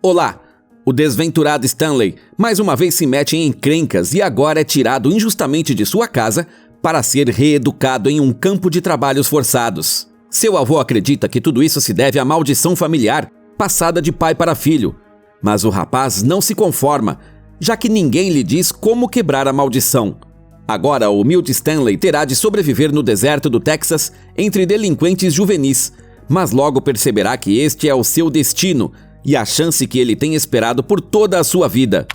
Olá! O desventurado Stanley mais uma vez se mete em encrencas e agora é tirado injustamente de sua casa para ser reeducado em um campo de trabalhos forçados. Seu avô acredita que tudo isso se deve à maldição familiar passada de pai para filho, mas o rapaz não se conforma, já que ninguém lhe diz como quebrar a maldição. Agora, o humilde Stanley terá de sobreviver no deserto do Texas entre delinquentes juvenis, mas logo perceberá que este é o seu destino e a chance que ele tem esperado por toda a sua vida.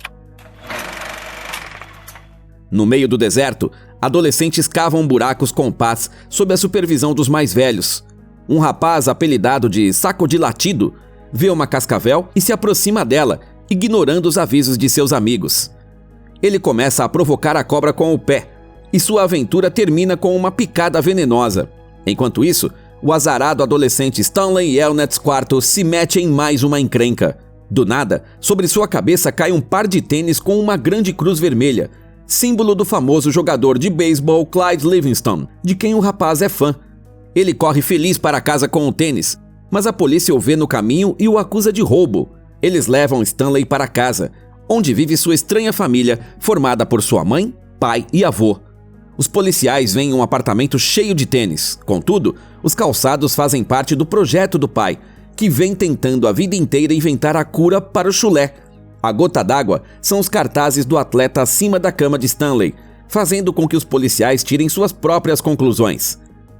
No meio do deserto, adolescentes cavam buracos com pás sob a supervisão dos mais velhos. Um rapaz apelidado de Saco de Latido vê uma cascavel e se aproxima dela, ignorando os avisos de seus amigos. Ele começa a provocar a cobra com o pé, e sua aventura termina com uma picada venenosa. Enquanto isso, o azarado adolescente Stanley Yelnats IV se mete em mais uma encrenca. Do nada, sobre sua cabeça cai um par de tênis com uma grande cruz vermelha, símbolo do famoso jogador de beisebol Clyde Livingston, de quem o rapaz é fã. Ele corre feliz para casa com o tênis, mas a polícia o vê no caminho e o acusa de roubo. Eles levam Stanley para casa, onde vive sua estranha família, formada por sua mãe, pai e avô. Os policiais veem um apartamento cheio de tênis. Contudo, os calçados fazem parte do projeto do pai, que vem tentando a vida inteira inventar a cura para o chulé. A gota d'água são os cartazes do atleta acima da cama de Stanley, fazendo com que os policiais tirem suas próprias conclusões.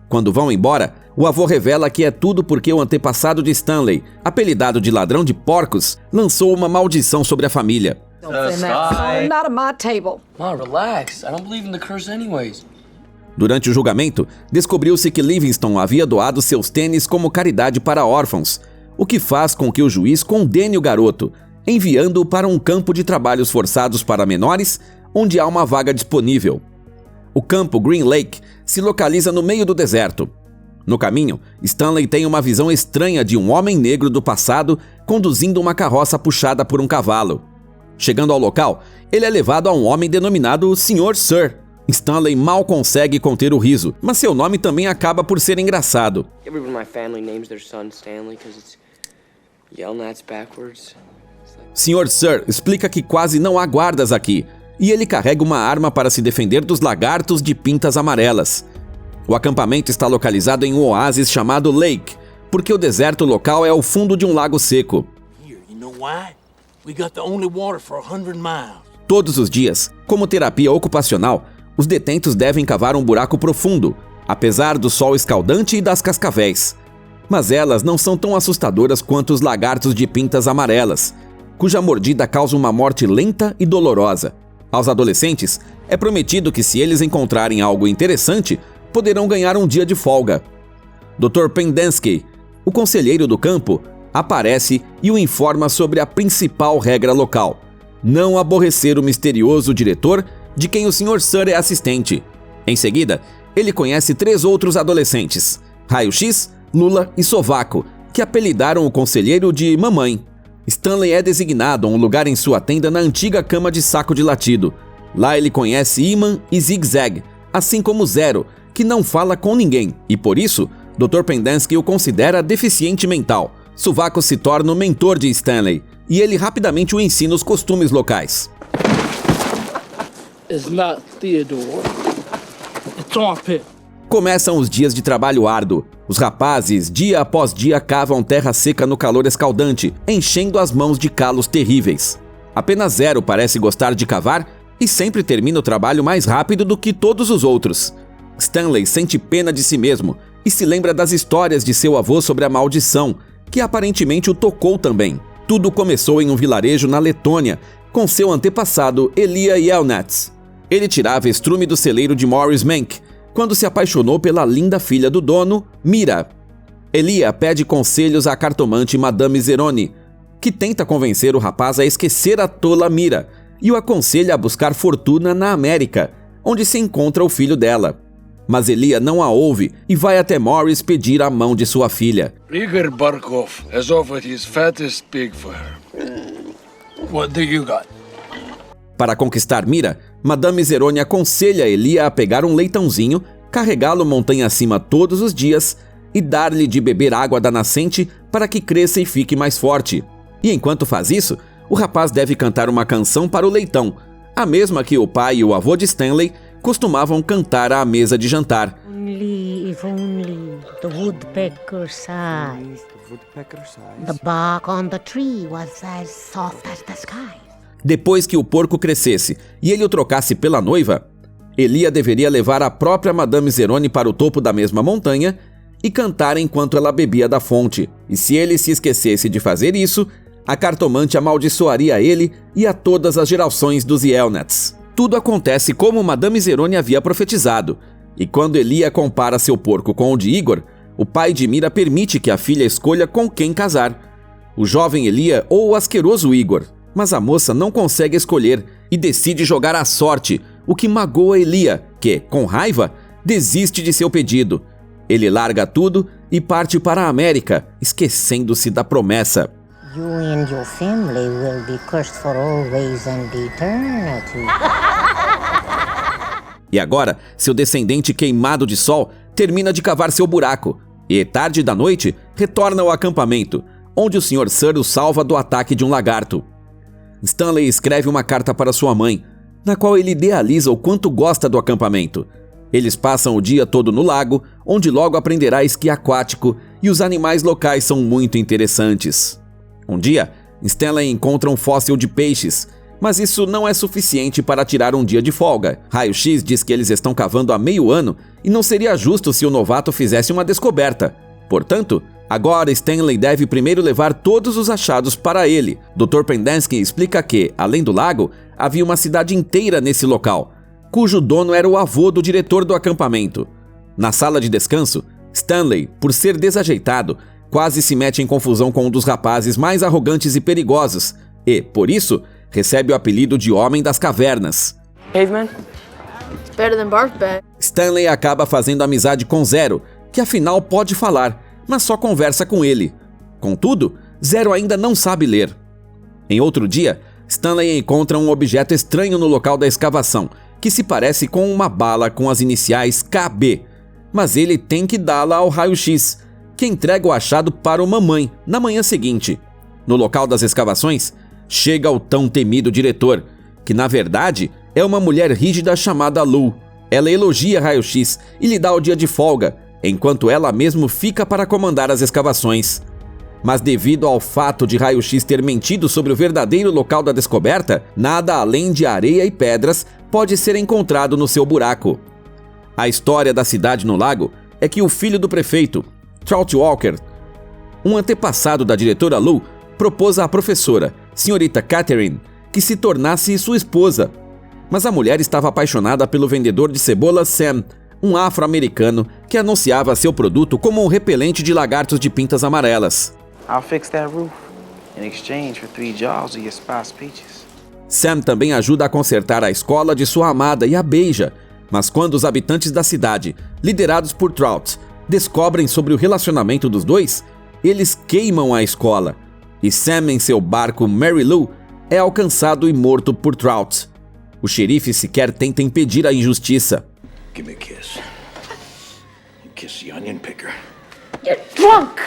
Quando vão embora, o avô revela que é tudo porque o antepassado de Stanley, apelidado de ladrão de porcos, lançou uma maldição sobre a família. Durante o julgamento, descobriu-se que Livingston havia doado seus tênis como caridade para órfãos, o que faz com que o juiz condene o garoto, enviando-o para um campo de trabalhos forçados para menores, onde há uma vaga disponível. O campo Green Lake se localiza no meio do deserto. No caminho, Stanley tem uma visão estranha de um homem negro do passado conduzindo uma carroça puxada por um cavalo. Chegando ao local, ele é levado a um homem denominado Sr. Sir. Stanley mal consegue conter o riso, mas seu nome também acaba por ser engraçado. Sr. Sir explica que quase não há guardas aqui, e ele carrega uma arma para se defender dos lagartos de pintas amarelas. O acampamento está localizado em um oásis chamado Lake, porque o deserto local é o fundo de um lago seco. Todos os dias, como terapia ocupacional, os detentos devem cavar um buraco profundo, apesar do sol escaldante e das cascavéis. Mas elas não são tão assustadoras quanto os lagartos de pintas amarelas, cuja mordida causa uma morte lenta e dolorosa. Aos adolescentes, é prometido que se eles encontrarem algo interessante, poderão ganhar um dia de folga. Dr. Pendenski, o conselheiro do campo, aparece e o informa sobre a principal regra local: não aborrecer o misterioso diretor de quem o Sr. Sir é assistente. Em seguida, ele conhece 3 outros adolescentes, Raio-X, Lula e Sovaco, que apelidaram o conselheiro de Mamãe. Stanley é designado a um lugar em sua tenda na antiga cama de Saco de Latido. Lá ele conhece Iman e Zig-Zag, assim como Zero, que não fala com ninguém, e por isso, Dr. Pendenski o considera deficiente mental. Sovaco se torna o mentor de Stanley, e ele rapidamente o ensina os costumes locais. Começam os dias de trabalho árduo. Os rapazes, dia após dia, cavam terra seca no calor escaldante, enchendo as mãos de calos terríveis. Apenas Zero parece gostar de cavar e sempre termina o trabalho mais rápido do que todos os outros. Stanley sente pena de si mesmo e se lembra das histórias de seu avô sobre a maldição, que aparentemente o tocou também. Tudo começou em um vilarejo na Letônia, com seu antepassado Elia Yelnats. Ele tirava estrume do celeiro de Morris Mank, quando se apaixonou pela linda filha do dono, Mira. Elia pede conselhos à cartomante Madame Zeroni, que tenta convencer o rapaz a esquecer a tola Mira e o aconselha a buscar fortuna na América, onde se encontra o filho dela. Mas Elia não a ouve e vai até Morris pedir a mão de sua filha. Igor Barkov has offered his fattest pig for her. What do you got? Para conquistar Mira, Madame Zeroni aconselha Elia a pegar um leitãozinho, carregá-lo montanha acima todos os dias e dar-lhe de beber água da nascente para que cresça e fique mais forte. E enquanto faz isso, o rapaz deve cantar uma canção para o leitão, a mesma que o pai e o avô de Stanley costumavam cantar à mesa de jantar. Only if only the woodpecker sighs. The bark on the tree was as soft as the sky. Depois que o porco crescesse e ele o trocasse pela noiva, Elia deveria levar a própria Madame Zeroni para o topo da mesma montanha e cantar enquanto ela bebia da fonte. E se ele se esquecesse de fazer isso, a cartomante amaldiçoaria ele e a todas as gerações dos Yelnats. Tudo acontece como Madame Zeroni havia profetizado, e quando Elia compara seu porco com o de Igor, o pai de Mira permite que a filha escolha com quem casar, o jovem Elia ou o asqueroso Igor. Mas a moça não consegue escolher e decide jogar à sorte, o que magoa Elia, que, com raiva, desiste de seu pedido. Ele larga tudo e parte para a América, esquecendo-se da promessa. You and your family will be cursed for always and eternity. E agora, seu descendente queimado de sol termina de cavar seu buraco e, tarde da noite, retorna ao acampamento, onde o Sr. Sir o salva do ataque de um lagarto. Stanley escreve uma carta para sua mãe, na qual ele idealiza o quanto gosta do acampamento. Eles passam o dia todo no lago, onde logo aprenderá esqui aquático e os animais locais são muito interessantes. Um dia, Stanley encontra um fóssil de peixes, mas isso não é suficiente para tirar um dia de folga. Raio-X diz que eles estão cavando há meio ano e não seria justo se o novato fizesse uma descoberta. Portanto, agora Stanley deve primeiro levar todos os achados para ele. Dr. Pendanski explica que, além do lago, havia uma cidade inteira nesse local, cujo dono era o avô do diretor do acampamento. Na sala de descanso, Stanley, por ser desajeitado, quase se mete em confusão com um dos rapazes mais arrogantes e perigosos e, por isso, recebe o apelido de Homem das Cavernas. Caveman? It's better than bark bag. Stanley acaba fazendo amizade com Zero, que afinal pode falar, mas só conversa com ele. Contudo, Zero ainda não sabe ler. Em outro dia, Stanley encontra um objeto estranho no local da escavação, que se parece com uma bala com as iniciais KB, mas ele tem que dá-la ao raio-x, que entrega o achado para o mamãe na manhã seguinte. No local das escavações, chega o tão temido diretor, que na verdade é uma mulher rígida chamada Lou. Ela elogia raio-x e lhe dá o dia de folga, enquanto ela mesmo fica para comandar as escavações. Mas devido ao fato de raio-x ter mentido sobre o verdadeiro local da descoberta, nada além de areia e pedras pode ser encontrado no seu buraco. A história da cidade no lago é que o filho do prefeito, Trout Walker, um antepassado da diretora Lou, propôs à professora, senhorita Catherine, que se tornasse sua esposa. Mas a mulher estava apaixonada pelo vendedor de cebolas Sam, um afro-americano que anunciava seu produto como um repelente de lagartos de pintas amarelas. I'll fix that roof in exchange for 3 jars of your spice peaches. Sam também ajuda a consertar a escola de sua amada e a beija, mas quando os habitantes da cidade, liderados por Trout, descobrem sobre o relacionamento dos dois, eles queimam a escola, e Sam em seu barco Mary Lou é alcançado e morto por Trout. O xerife sequer tenta impedir a injustiça. Give me a kiss. Kiss the onion picker. You're drunk!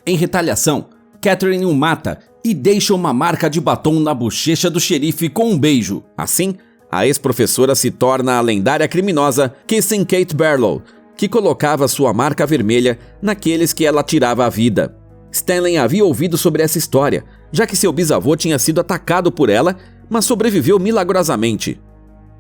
Em retaliação, Catherine o mata e deixa uma marca de batom na bochecha do xerife com um beijo. Assim, a ex-professora se torna a lendária criminosa Kissing Kate Barlow, que colocava sua marca vermelha naqueles que ela tirava a vida. Stanley havia ouvido sobre essa história, já que seu bisavô tinha sido atacado por ela, mas sobreviveu milagrosamente.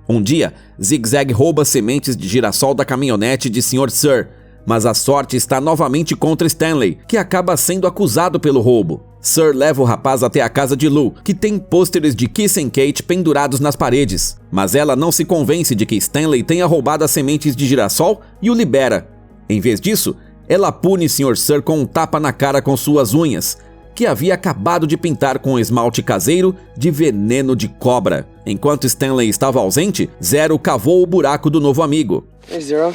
Um dia, Zig-Zag rouba sementes de girassol da caminhonete de Sr. Sir, mas a sorte está novamente contra Stanley, que acaba sendo acusado pelo roubo. Sir leva o rapaz até a casa de Lou, que tem pôsteres de Kissing Kate pendurados nas paredes, mas ela não se convence de que Stanley tenha roubado as sementes de girassol e o libera. Em vez disso, ela pune Sr. Sir com um tapa na cara com suas unhas, que havia acabado de pintar com esmalte caseiro de veneno de cobra. Enquanto Stanley estava ausente, Zero cavou o buraco do novo amigo. Hey, Zero.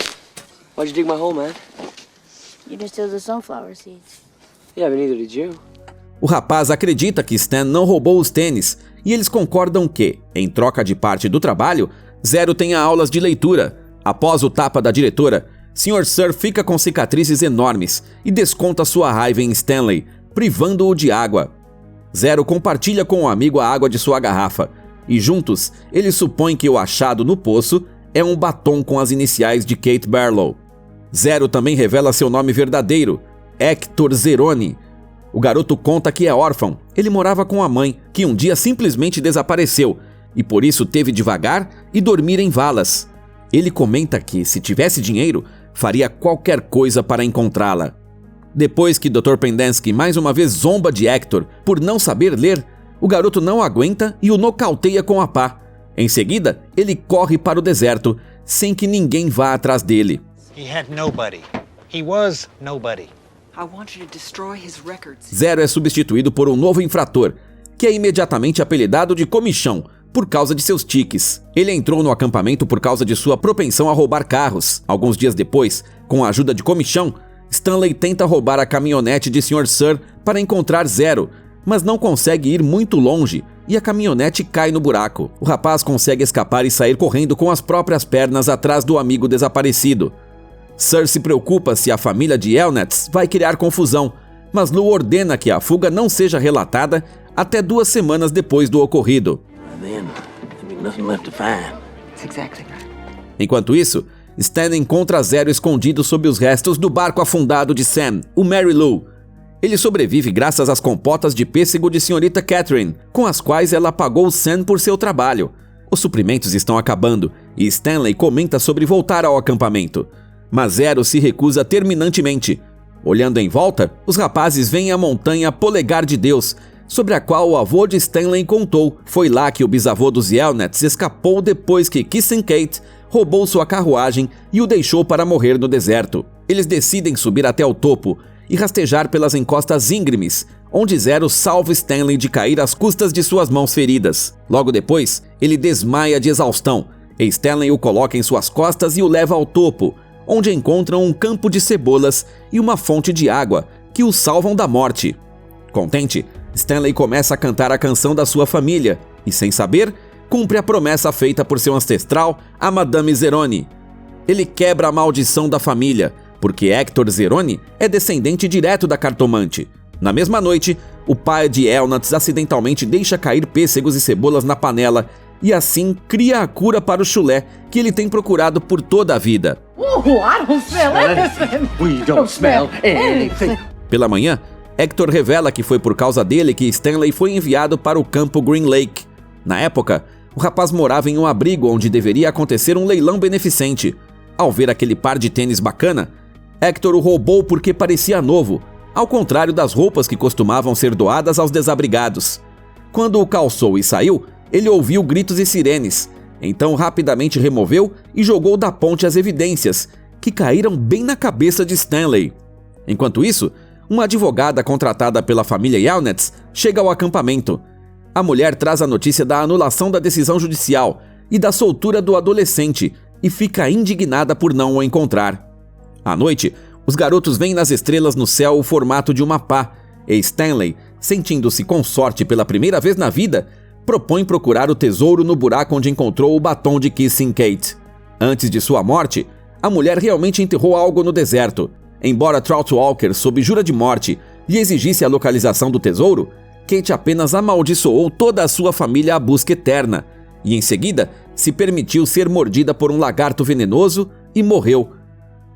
Why'd you dig my hole, man? You just took the sunflower seeds. Yeah, but neither did you. O rapaz acredita que Stan não roubou os tênis, e eles concordam que, em troca de parte do trabalho, Zero tenha aulas de leitura. Após o tapa da diretora, Sr. Sir fica com cicatrizes enormes e desconta sua raiva em Stanley, privando-o de água. Zero compartilha com o amigo a água de sua garrafa, e juntos eles supõem que o achado no poço é um batom com as iniciais de Kate Barlow. Zero também revela seu nome verdadeiro, Hector Zeroni. O garoto conta que é órfão. Ele morava com a mãe, que um dia simplesmente desapareceu, e por isso teve de vagar e dormir em valas. Ele comenta que, se tivesse dinheiro, faria qualquer coisa para encontrá-la. Depois que Dr. Pendanski mais uma vez zomba de Hector por não saber ler, o garoto não aguenta e o nocauteia com a pá. Em seguida, ele corre para o deserto, sem que ninguém vá atrás dele. He had nobody. He was nobody. Zero é substituído por um novo infrator, que é imediatamente apelidado de Comichão, por causa de seus tiques. Ele entrou no acampamento por causa de sua propensão a roubar carros. Alguns dias depois, com a ajuda de Comichão, Stanley tenta roubar a caminhonete de Sr. Sir para encontrar Zero, mas não consegue ir muito longe e a caminhonete cai no buraco. O rapaz consegue escapar e sair correndo com as próprias pernas atrás do amigo desaparecido. Sir se preocupa se a família de Elnatz vai criar confusão, mas Lou ordena que a fuga não seja relatada até 2 semanas depois do ocorrido. Enquanto isso, Stan encontra Zero escondido sob os restos do barco afundado de Sam, o Mary Lou. Ele sobrevive graças às compotas de pêssego de Sra. Catherine, com as quais ela pagou Sam por seu trabalho. Os suprimentos estão acabando e Stanley comenta sobre voltar ao acampamento. Mas Zero se recusa terminantemente. Olhando em volta, os rapazes veem a montanha Polegar de Deus, sobre a qual o avô de Stanley contou. Foi lá que o bisavô dos Elnatz escapou depois que Kissing Kate roubou sua carruagem e o deixou para morrer no deserto. Eles decidem subir até o topo e rastejar pelas encostas íngremes, onde Zero salva Stanley de cair às custas de suas mãos feridas. Logo depois, ele desmaia de exaustão, e Stanley o coloca em suas costas e o leva ao topo, onde encontram um campo de cebolas e uma fonte de água, que o salvam da morte. Contente, Stanley começa a cantar a canção da sua família, e sem saber, cumpre a promessa feita por seu ancestral, a Madame Zeroni. Ele quebra a maldição da família, porque Hector Zeroni é descendente direto da cartomante. Na mesma noite, o pai de Elnatz acidentalmente deixa cair pêssegos e cebolas na panela, e assim cria a cura para o chulé que ele tem procurado por toda a vida. I don't smell anything. We don't smell anything. Pela manhã, Hector revela que foi por causa dele que Stanley foi enviado para o campo Green Lake. Na época, o rapaz morava em um abrigo onde deveria acontecer um leilão beneficente. Ao ver aquele par de tênis bacana, Hector o roubou porque parecia novo, ao contrário das roupas que costumavam ser doadas aos desabrigados. Quando o calçou e saiu, ele ouviu gritos e sirenes, então rapidamente removeu e jogou da ponte as evidências, que caíram bem na cabeça de Stanley. Enquanto isso, uma advogada contratada pela família Elnatz chega ao acampamento. A mulher traz a notícia da anulação da decisão judicial e da soltura do adolescente e fica indignada por não o encontrar. À noite, os garotos veem nas estrelas no céu o formato de uma pá, e Stanley, sentindo-se com sorte pela primeira vez na vida, propõe procurar o tesouro no buraco onde encontrou o batom de Kissing Kate. Antes de sua morte, a mulher realmente enterrou algo no deserto. Embora Trout Walker, sob jura de morte, lhe exigisse a localização do tesouro, Kate apenas amaldiçoou toda a sua família à busca eterna, e em seguida se permitiu ser mordida por um lagarto venenoso e morreu.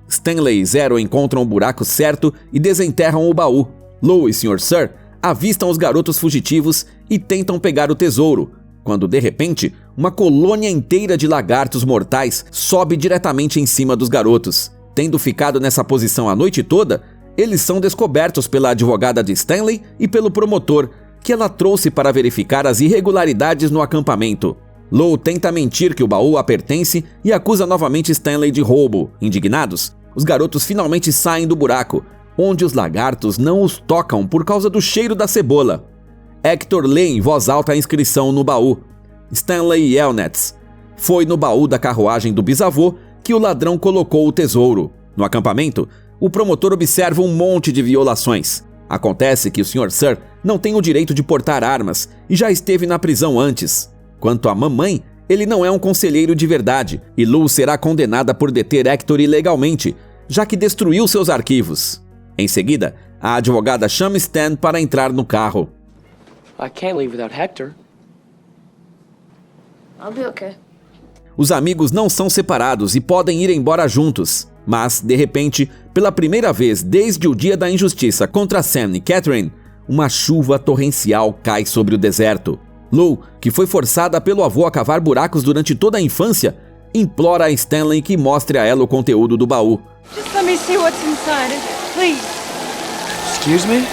Stanley e Zero encontram o buraco certo e desenterram o baú. Lou e Sr. Sir avistam os garotos fugitivos e tentam pegar o tesouro, quando de repente uma colônia inteira de lagartos mortais sobe diretamente em cima dos garotos. Tendo ficado nessa posição a noite toda, eles são descobertos pela advogada de Stanley e pelo promotor, que ela trouxe para verificar as irregularidades no acampamento. Lou tenta mentir que o baú a pertence e acusa novamente Stanley de roubo. Indignados, os garotos finalmente saem do buraco, onde os lagartos não os tocam por causa do cheiro da cebola. Hector lê em voz alta a inscrição no baú. Stanley Elnatz. Foi no baú da carruagem do bisavô que o ladrão colocou o tesouro. No acampamento, o promotor observa um monte de violações. Acontece que o Sr. Sir não tem o direito de portar armas e já esteve na prisão antes. Quanto à mamãe, ele não é um conselheiro de verdade e Lou será condenada por deter Hector ilegalmente, já que destruiu seus arquivos. Em seguida, a advogada chama Stan para entrar no carro. I can't leave without Hector. I'll be okay. Os amigos não são separados e podem ir embora juntos. Mas, de repente, pela primeira vez desde o dia da injustiça contra Sam e Catherine, uma chuva torrencial cai sobre o deserto. Lou, que foi forçada pelo avô a cavar buracos durante toda a infância, implora a Stanley que mostre a ela o conteúdo do baú. Just let me see what's inside, please. Excuse me?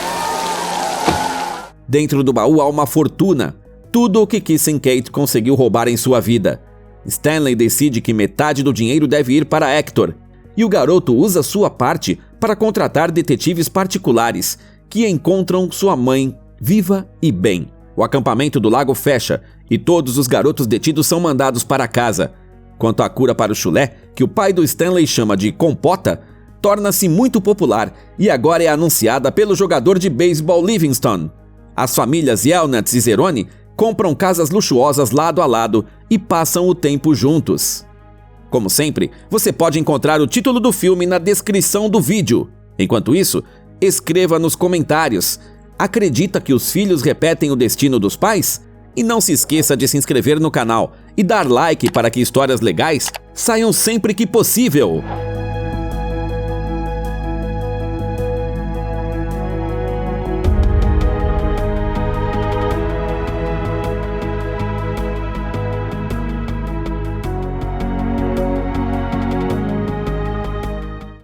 Dentro do baú há uma fortuna, tudo o que Kissing Kate conseguiu roubar em sua vida. Stanley decide que metade do dinheiro deve ir para Hector, e o garoto usa sua parte para contratar detetives particulares que encontram sua mãe viva e bem. O acampamento do lago fecha e todos os garotos detidos são mandados para casa. Quanto à cura para o chulé, que o pai do Stanley chama de compota, torna-se muito popular e agora é anunciada pelo jogador de beisebol Livingston. As famílias Yelnats e Zeroni compram casas luxuosas lado a lado e passam o tempo juntos. Como sempre, você pode encontrar o título do filme na descrição do vídeo. Enquanto isso, escreva nos comentários: acredita que os filhos repetem o destino dos pais? E não se esqueça de se inscrever no canal e dar like para que histórias legais saiam sempre que possível.